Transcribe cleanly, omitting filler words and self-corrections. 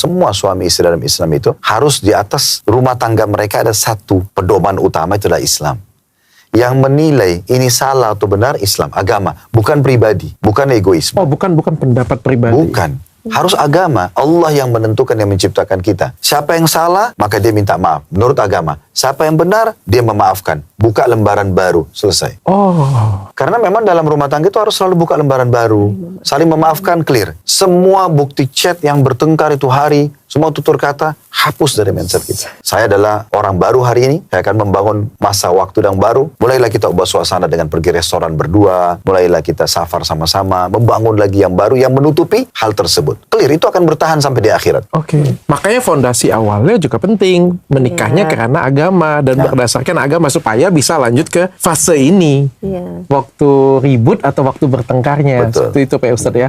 semua suami istri dalam Islam itu harus di atas rumah tangga mereka ada satu pedoman utama, itu adalah Islam. Yang menilai ini salah atau benar Islam, agama, bukan pribadi, bukan egoisme. Oh, bukan pendapat pribadi. Bukan. Harus agama. Allah yang menentukan, yang menciptakan kita. Siapa yang salah, maka dia minta maaf. Menurut agama. Siapa yang benar, dia memaafkan. Buka lembaran baru. Selesai. Oh. Karena memang dalam rumah tangga itu harus selalu buka lembaran baru. Saling memaafkan, clear. Semua bukti chat yang bertengkar itu hari, semua tutur kata, hapus dari mindset kita. Saya adalah orang baru hari ini. Saya akan membangun masa waktu yang baru. Mulailah kita ubah suasana dengan pergi restoran berdua. Mulailah kita safar sama-sama. Membangun lagi yang baru yang menutupi hal tersebut. Clear, itu akan bertahan sampai di akhirat. Oke. Makanya fondasi awalnya juga penting. Menikahnya karena agama. Dan berdasarkan agama supaya bisa lanjut ke fase ini. Waktu ribut atau waktu bertengkarnya. Betul. Seperti itu Pak Ustadz ya.